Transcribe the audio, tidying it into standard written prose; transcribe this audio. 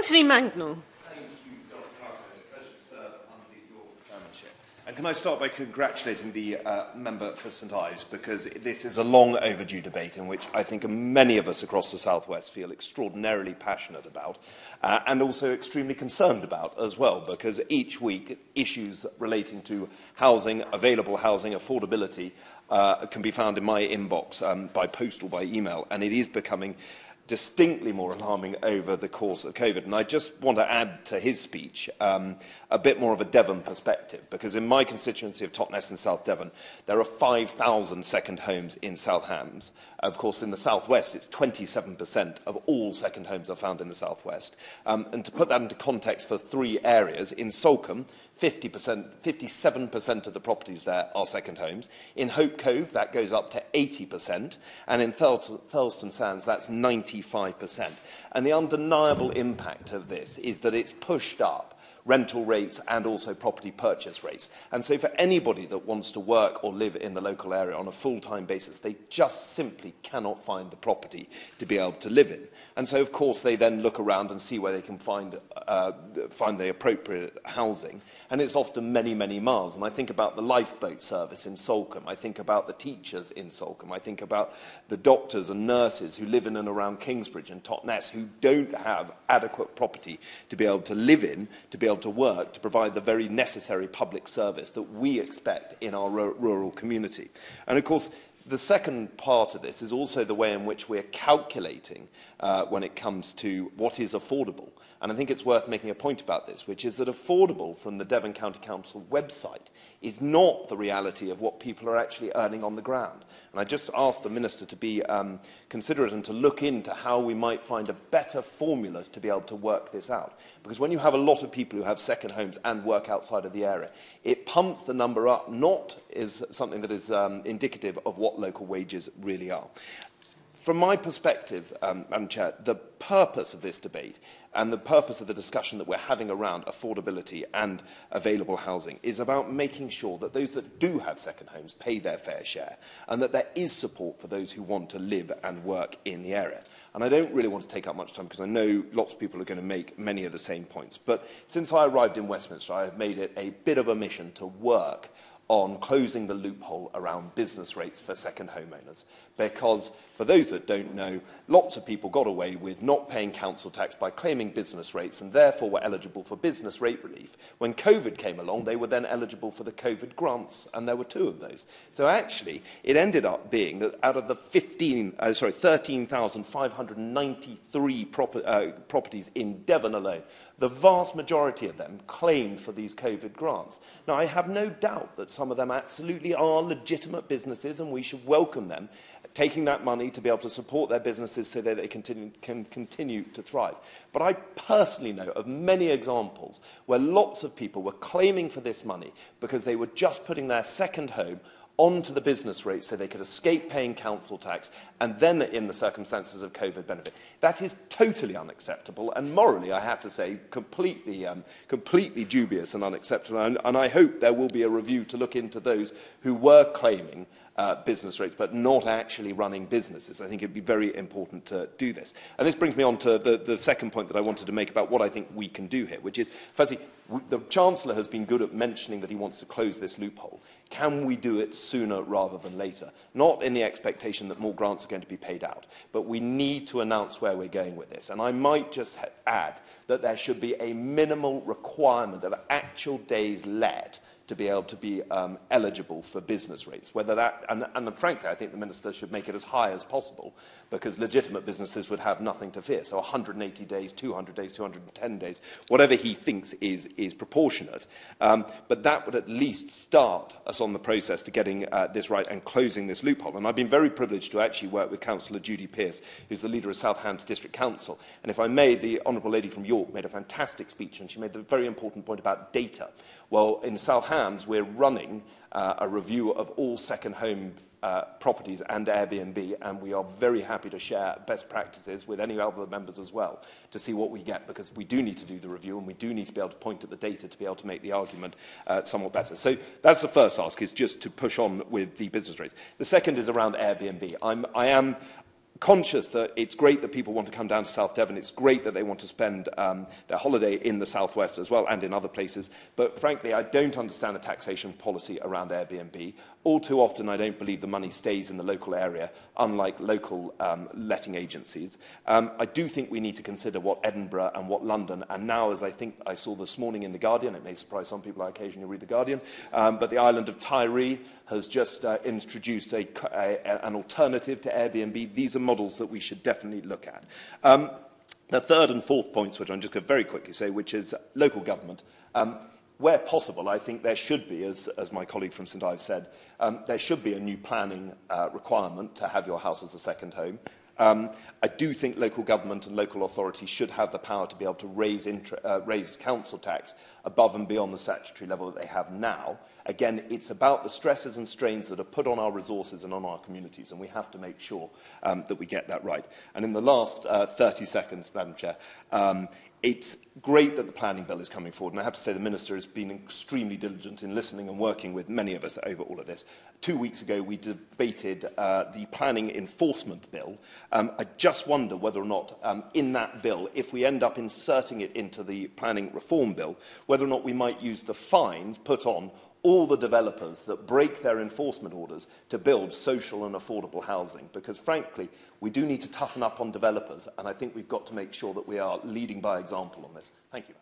Anthony Mangnall. And can I start by congratulating the member for St Ives, because this is a long overdue debate in which I think many of us across the South West feel extraordinarily passionate about and also extremely concerned about as well, because each week issues relating to housing, available housing, affordability can be found in my inbox by post or by email, and it is becoming distinctly more alarming over the course of COVID. And I just want to add to his speech a bit more of a Devon perspective, because in my constituency of Totnes and South Devon, there are 5,000 second homes in South Hams. Of course, in the South West, it's 27% of all second homes are found in the South West. And to put that into context for three areas, in Salcombe, 57% of the properties there are second homes. In Hope Cove, that goes up to 80%. And in Thurleston Sands, that's 95%. And the undeniable impact of this is that it's pushed up rental rates and also property purchase rates. And so for anybody that wants to work or live in the local area on a full-time basis, they just simply cannot find the property to be able to live in. And so, of course, they then look around and see where they can find the appropriate housing. And it's often many, many miles. And I think about the lifeboat service in Salcombe. I think about the teachers in Salcombe. I think about the doctors and nurses who live in and around Kingsbridge and Totnes who don't have adequate property to be able to live in, to be able to work, to provide the very necessary public service that we expect in our rural community. And, of course, the second part of this is also the way in which we're calculating when it comes to what is affordable. And I think it's worth making a point about this, which is that affordable from the Devon County Council website is not the reality of what people are actually earning on the ground. And I just asked the Minister to be considerate and to look into how we might find a better formula to be able to work this out. Because when you have a lot of people who have second homes and work outside of the area, it pumps the number up, not as something that is indicative of what local wages really are. From my perspective, Madam Chair, the purpose of this debate and the purpose of the discussion that we're having around affordability and available housing is about making sure that those that do have second homes pay their fair share and that there is support for those who want to live and work in the area. And I don't really want to take up much time because I know lots of people are going to make many of the same points. But since I arrived in Westminster, I have made it a bit of a mission to work on closing the loophole around business rates for second homeowners. Because, for those that don't know, lots of people got away with not paying council tax by claiming business rates and therefore were eligible for business rate relief. When COVID came along, they were then eligible for the COVID grants, and there were two of those. So actually, it ended up being that out of the 13,593 properties in Devon alone, the vast majority of them claimed for these COVID grants. Now, I have no doubt that some of them absolutely are legitimate businesses, and we should welcome them taking that money to be able to support their businesses so that they can continue to thrive. But I personally know of many examples where lots of people were claiming for this money because they were just putting their second home onto the business rate so they could escape paying council tax and then, in the circumstances of COVID, benefit. That is totally unacceptable and morally, I have to say, completely dubious and unacceptable. And I hope there will be a review to look into those who were claiming business rates but not actually running businesses. I think it would be very important to do this. And this brings me on to the second point that I wanted to make about what I think we can do here, which is, firstly, the Chancellor has been good at mentioning that he wants to close this loophole. Can we do it sooner rather than later? Not in the expectation that more grants are going to be paid out, but we need to announce where we're going with this. And I might just add that there should be a minimal requirement of actual days let to be able to be eligible for business rates. Whether that, and frankly, I think the Minister should make it as high as possible, because legitimate businesses would have nothing to fear. So 180 days, 200 days, 210 days, whatever he thinks is proportionate. But that would at least start us on the process to getting this right and closing this loophole. And I've been very privileged to actually work with Councillor Judy Pearce, who's the leader of South Hams District Council. And if I may, the Honourable Lady from York made a fantastic speech, and she made the very important point about data. Well, in South Hams, we're running a review of all second home properties and Airbnb, and we are very happy to share best practices with any other members as well to see what we get, because we do need to do the review and we do need to be able to point at the data to be able to make the argument somewhat better. So that's the first ask, is just to push on with the business rates. The second is around Airbnb. I am conscious that it's great that people want to come down to South Devon, it's great that they want to spend their holiday in the southwest as well and in other places, but frankly I don't understand the taxation policy around Airbnb. All too often I don't believe the money stays in the local area, unlike local letting agencies. I do think we need to consider what Edinburgh and what London, and now, as I think I saw this morning in The Guardian, it may surprise some people, I occasionally read The Guardian, but the island of Tyree has just introduced an alternative to Airbnb. These are models that we should definitely look at. The third and fourth points, which I'm just going to very quickly say, which is local government. Where possible, I think there should be, as my colleague from St Ives said, there should be a new planning requirement to have your house as a second home. I do think local government and local authorities should have the power to be able to raise council tax above and beyond the statutory level that they have now. Again, it's about the stresses and strains that are put on our resources and on our communities, and we have to make sure that we get that right. And in the last 30 seconds, Madam Chair, it's great that the planning bill is coming forward, and I have to say the Minister has been extremely diligent in listening and working with many of us over all of this. 2 weeks ago, we debated the planning enforcement bill. I just wonder whether or not in that bill, if we end up inserting it into the planning reform bill, whether or not we might use the fines put on all the developers that break their enforcement orders to build social and affordable housing. Because, frankly, we do need to toughen up on developers, and I think we've got to make sure that we are leading by example on this. Thank you.